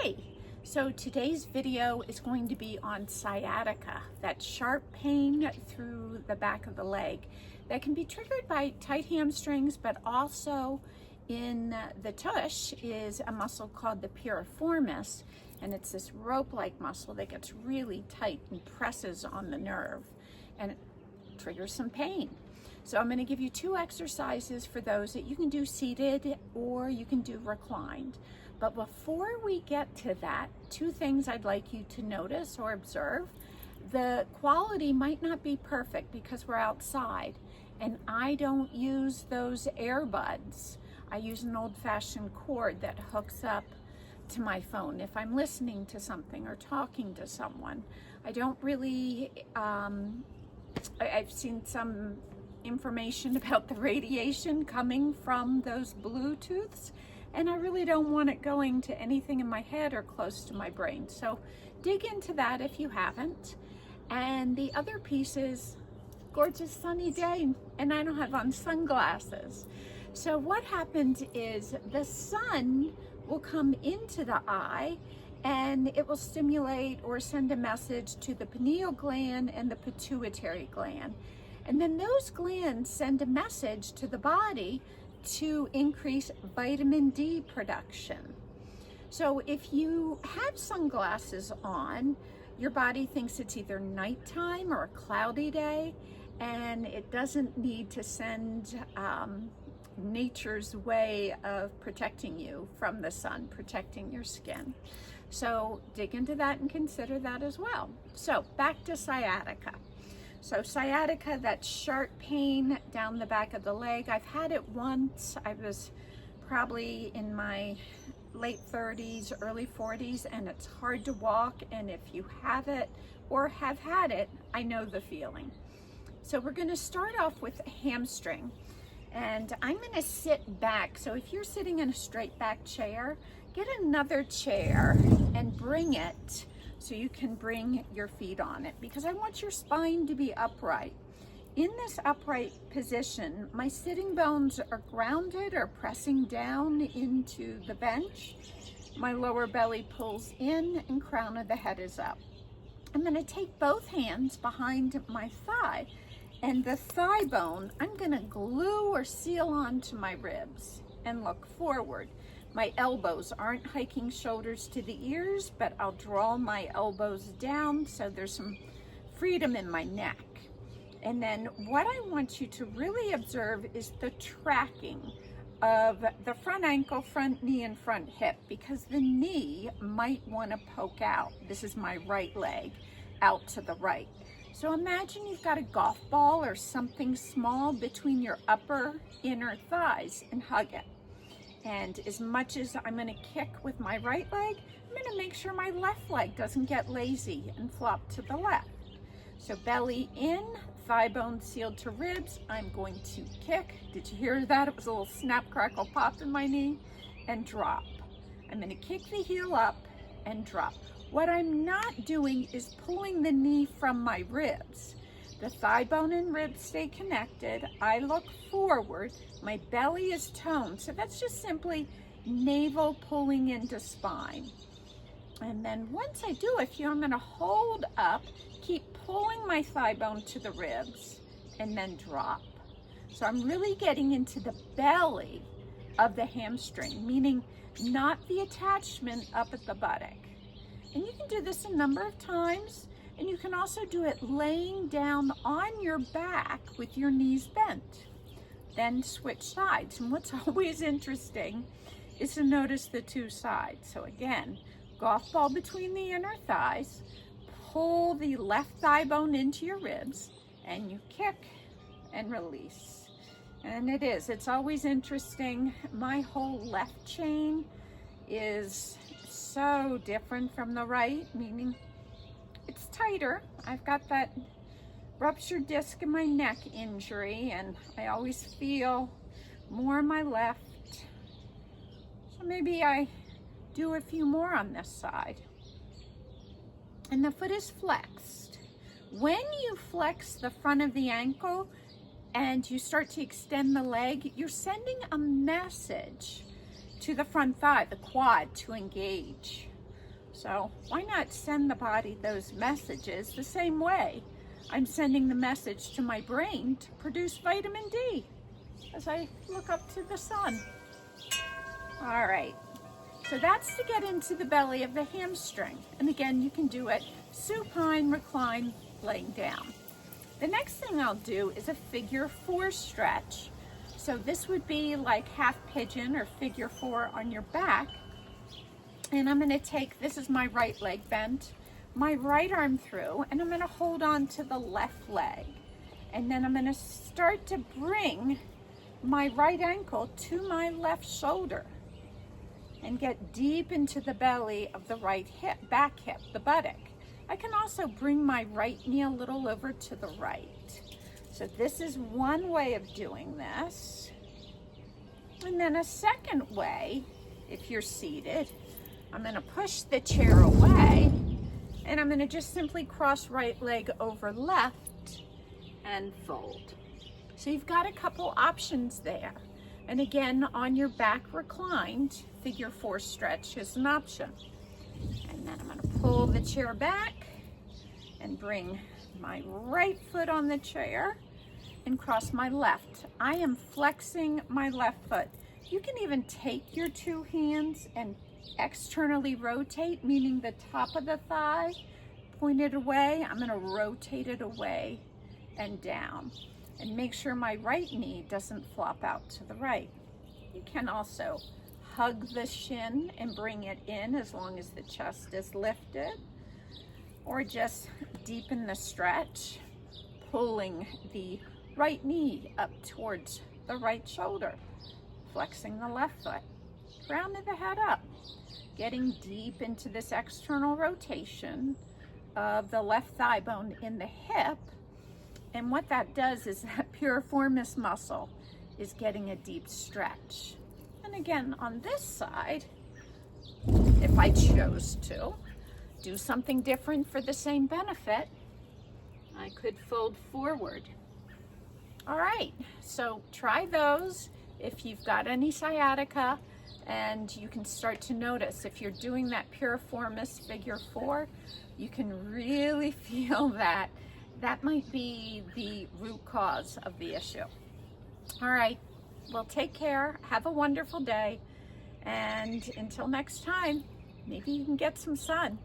Hey, so today's video is going to be on sciatica, that sharp pain through the back of the leg that can be triggered by tight hamstrings, but also in the tush is a muscle called the piriformis, and it's this rope-like muscle that gets really tight and presses on the nerve and it triggers some pain. So I'm going to give you two exercises for those that you can do seated or you can do reclined. But before we get to that, two things I'd like you to notice or observe. The quality might not be perfect because we're outside, and I don't use those earbuds. I use an old-fashioned cord that hooks up to my phone if I'm listening to something or talking to someone. I don't really, I've seen some information about the radiation coming from those Bluetooths, and I really don't want it going to anything in my head or close to my brain. So dig into that if you haven't. And the other piece is gorgeous sunny day, and I don't have on sunglasses. So what happens is the sun will come into the eye and it will stimulate or send a message to the pineal gland and the pituitary gland. And then those glands send a message to the body to increase vitamin D production. So if you have sunglasses on, your body thinks it's either nighttime or a cloudy day, and it doesn't need to send nature's way of protecting you from the sun, protecting your skin. So dig into that and consider that as well. So back to sciatica. So sciatica, that sharp pain down the back of the leg. I've had it once. I was probably in my late 30s, early 40s, and it's hard to walk. And if you have it or have had it, I know the feeling. So we're going to start off with a hamstring. And I'm going to sit back. So if you're sitting in a straight back chair, get another chair and bring it so you can bring your feet on it, because I want your spine to be upright. In this upright position, my sitting bones are grounded or pressing down into the bench. My lower belly pulls in and crown of the head is up. I'm going to take both hands behind my thigh, and the thigh bone I'm going to glue or seal onto my ribs and look forward. My elbows aren't hiking shoulders to the ears, but I'll draw my elbows down so there's some freedom in my neck. And then what I want you to really observe is the tracking of the front ankle, front knee, and front hip, because the knee might want to poke out. This is my right leg out to the right. So imagine you've got a golf ball or something small between your upper inner thighs and hug it. And as much as I'm going to kick with my right leg, I'm going to make sure my left leg doesn't get lazy and flop to the left. So belly in, thigh bone sealed to ribs. I'm going to kick. Did you hear that? It was a little snap, crackle, pop in my knee. And drop. I'm going to kick the heel up and drop. What I'm not doing is pulling the knee from my ribs. The thigh bone and ribs stay connected. I look forward. My belly is toned. So that's just simply navel pulling into spine. And then once I do a few, I'm going to hold up, keep pulling my thigh bone to the ribs, and then drop. So I'm really getting into the belly of the hamstring, meaning not the attachment up at the buttock. And you can do this a number of times. And you can also do it laying down on your back with your knees bent. Then switch sides. And what's always interesting is to notice the two sides. So again, golf ball between the inner thighs, pull the left thigh bone into your ribs, and you kick and release. And it's always interesting. My whole left chain is so different from the right, meaning it's tighter. I've got that ruptured disc in my neck injury, and I always feel more on my left. So maybe I do a few more on this side. And the foot is flexed. When you flex the front of the ankle and you start to extend the leg, you're sending a message to the front thigh, the quad, to engage. So why not send the body those messages the same way I'm sending the message to my brain to produce vitamin D as I look up to the sun. All right, so that's to get into the belly of the hamstring. And again, you can do it supine, recline, laying down. The next thing I'll do is a figure 4 stretch. So this would be like half pigeon or figure 4 on your back. And I'm gonna take, this is my right leg bent, my right arm through, and I'm gonna hold on to the left leg. And then I'm gonna start to bring my right ankle to my left shoulder and get deep into the belly of the right hip, back hip, the buttock. I can also bring my right knee a little over to the right. So this is one way of doing this. And then a second way, if you're seated, I'm gonna push the chair away and I'm gonna just simply cross right leg over left and fold. So you've got a couple options there. And again, on your back reclined, figure 4 stretch is an option. And then I'm gonna pull the chair back and bring my right foot on the chair and cross my left. I am flexing my left foot. You can even take your 2 hands and externally rotate, meaning the top of the thigh pointed away. I'm gonna rotate it away and down. And make sure my right knee doesn't flop out to the right. You can also hug the shin and bring it in as long as the chest is lifted, or just deepen the stretch, pulling the right knee up towards the right shoulder, flexing the left foot, rounding the head up, getting deep into this external rotation of the left thigh bone in the hip. And what that does is that piriformis muscle is getting a deep stretch. And again, on this side, if I chose to do something different for the same benefit, I could fold forward. All right, so try those if you've got any sciatica, and you can start to notice if you're doing that piriformis figure 4, you can really feel that might be the root cause of the issue. All right, well, take care, have a wonderful day, and until next time, maybe you can get some sun.